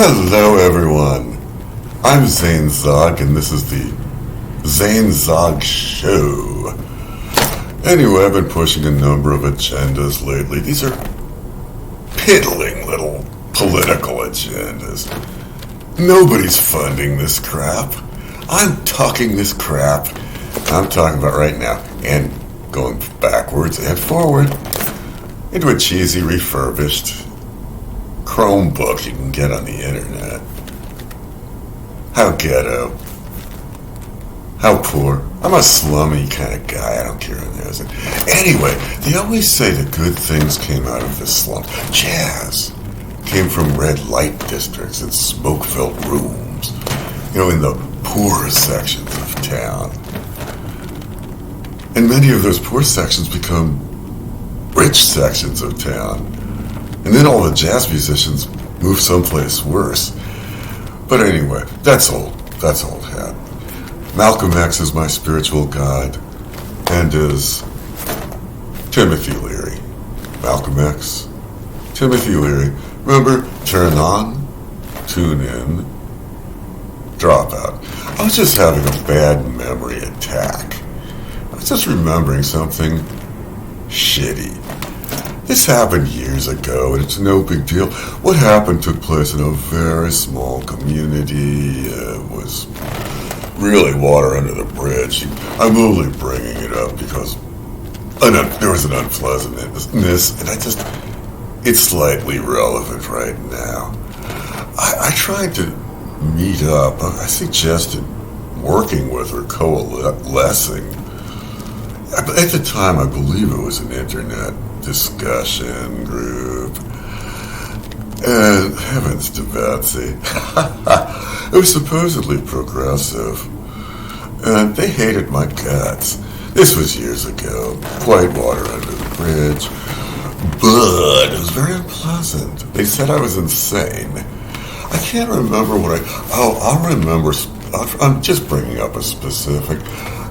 Hello, everyone. I'm Zane Zog, and this is the Zane Zog Show. Anyway, I've been pushing a number of agendas lately. These are piddling little political agendas. Nobody's funding this crap. I'm talking this crap. I'm talking about right now, and going backwards and forward into a cheesy, refurbished Chromebook you can get on the internet. How ghetto. How poor. I'm a slummy kind of guy. I don't care who knows it. Anyway, they always say that good things came out of this slum. Jazz came from red light districts and smoke-filled rooms, in the poor sections of town. And many of those poor sections become rich sections of town. And then all the jazz musicians move someplace worse. But anyway, that's old hat. Malcolm X is my spiritual guide, and is Timothy Leary. Malcolm X, Timothy Leary. Remember, turn on, tune in, drop out. I was just having a bad memory attack. I was just remembering something shitty. This happened years ago, and it's no big deal. What happened took place in a very small community. It was really water under the bridge. I'm only bringing it up because there was an unpleasantness, and it's slightly relevant right now. I tried to meet up. I suggested working with or coalescing. At the time, I believe it was an internet discussion group. And heavens to Betsy. It was supposedly progressive. And they hated my guts. This was years ago. Quite water under the bridge. But it was very unpleasant. They said I was insane. I can't remember I'll remember. I'm just bringing up a specific.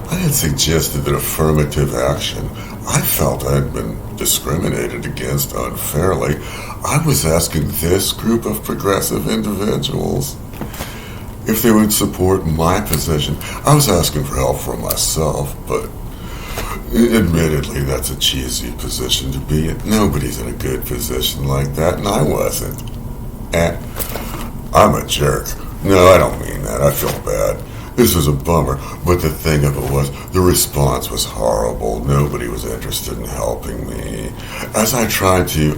I had suggested that affirmative action. I felt I had been discriminated against unfairly. I was asking this group of progressive individuals if they would support my position. I was asking for help for myself, but admittedly, that's a cheesy position to be in. Nobody's in a good position like that, and I wasn't. And I'm a jerk. No, I don't mean that. I feel bad. This was a bummer, but the thing of it was, the response was horrible. Nobody was interested in helping me. As I tried to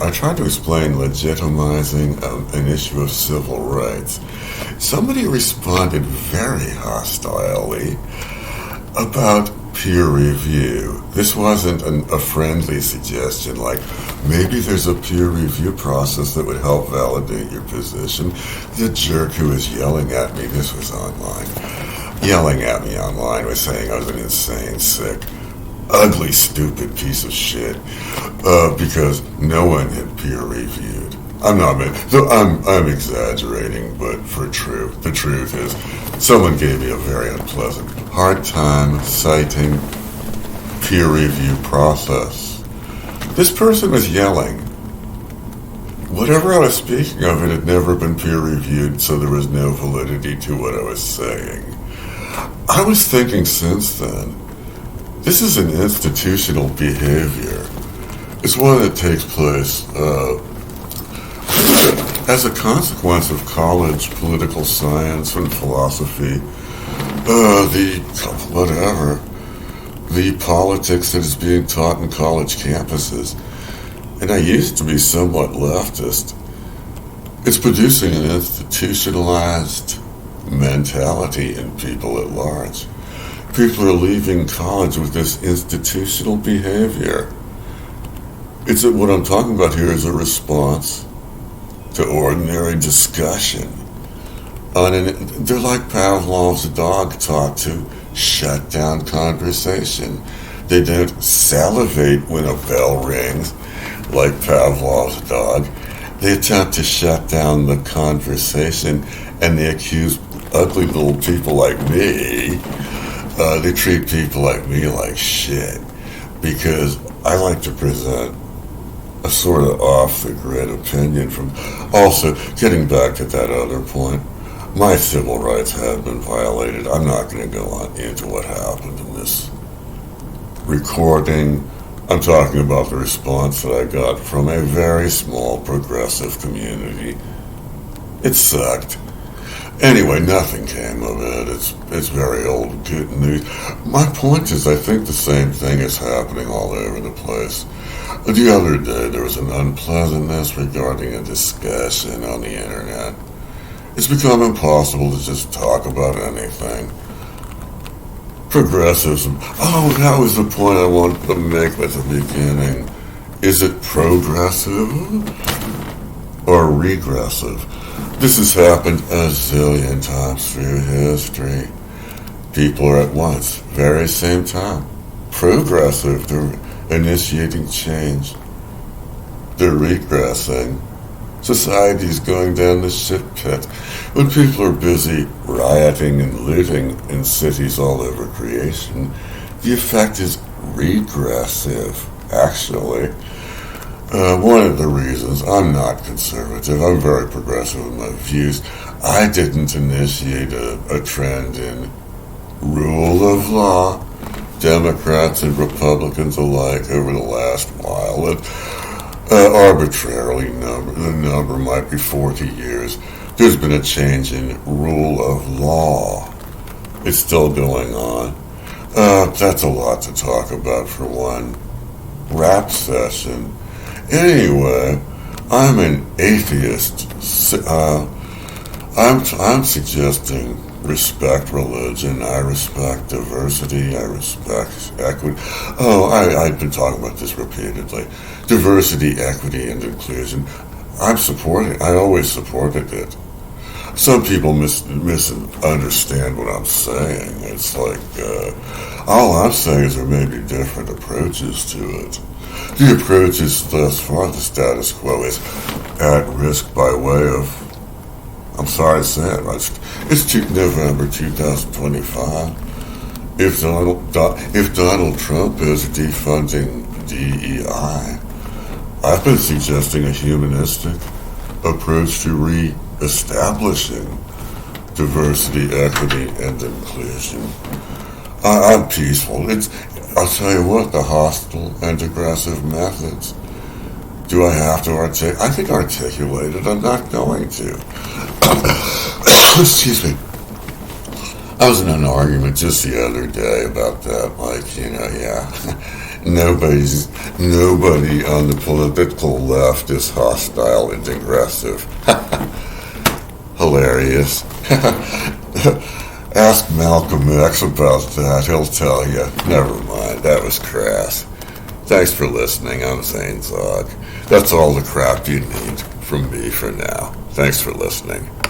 explain legitimizing an issue of civil rights. Somebody responded very hostilely about peer review. This wasn't a friendly suggestion, like maybe there's a peer review process that would help validate your position. The jerk who was yelling at me, this was online, yelling at me online was saying I was an insane, sick, ugly, stupid piece of shit because no one had peer reviewed. I'm exaggerating, but the truth is, someone gave me a very unpleasant, hard time citing peer review process. This person was yelling. Whatever I was speaking of, it had never been peer reviewed, so there was no validity to what I was saying. I was thinking since then, this is an institutional behavior. It's one that takes place as a consequence of college political science and philosophy, the politics that is being taught in college campuses. And I used to be somewhat leftist. It's producing an institutionalized mentality in people at large. People are leaving college with this institutional behavior. What I'm talking about here is a response to ordinary discussion. They're like Pavlov's dog taught to shut down conversation. They don't salivate when a bell rings, like Pavlov's dog. They attempt to shut down the conversation, and they accuse ugly little people like me. They treat people like me like shit, because I like to present a a sort of off-the-grid opinion from... Also, getting back to that other point, my civil rights have been violated. I'm not going to go on into what happened in this recording. I'm talking about the response that I got from a very small progressive community. It sucked. Anyway, nothing came of it. It's very old good news. My point is, I think the same thing is happening all over the place. The other day, there was an unpleasantness regarding a discussion on the internet. It's become impossible to just talk about anything. Progressivism. Oh, that was the point I wanted to make at the beginning. Is it progressive or regressive? This has happened a zillion times through history. People are at once, very same time. Progressive, they're initiating change. They're regressing. Society's going down the shit pit. When people are busy rioting and looting in cities all over creation, the effect is regressive, actually. One of the reasons I'm not conservative, I'm very progressive in my views. I didn't initiate a trend in rule of law. Democrats and Republicans alike over the last while. Arbitrarily, the number might be 40 years. There's been a change in rule of law. It's still going on. That's a lot to talk about for one rap session. Anyway, I'm an atheist. I'm suggesting respect religion. I respect diversity. I respect equity. Oh, I've been talking about this repeatedly. Diversity, equity, and inclusion. I always supported it. Some people misunderstand what I'm saying. It's like, all I'm saying is there may be different approaches to it. The approach is thus far the status quo is at risk by way of, I'm sorry to say it, it's November 2025. If Donald Trump is defunding DEI, I've been suggesting a humanistic approach to re-establishing diversity, equity, and inclusion. I'm peaceful. I'll tell you what, the hostile and aggressive methods. Do I have to articulate? I can articulate it. I'm not going to. Excuse me. I was in an argument just the other day about that. Nobody on the political left is hostile and aggressive. Hilarious. Ask Malcolm X about that. He'll tell you. Never mind. That was crass. Thanks for listening. I'm Zane Zog. That's all the crap you need from me for now. Thanks for listening.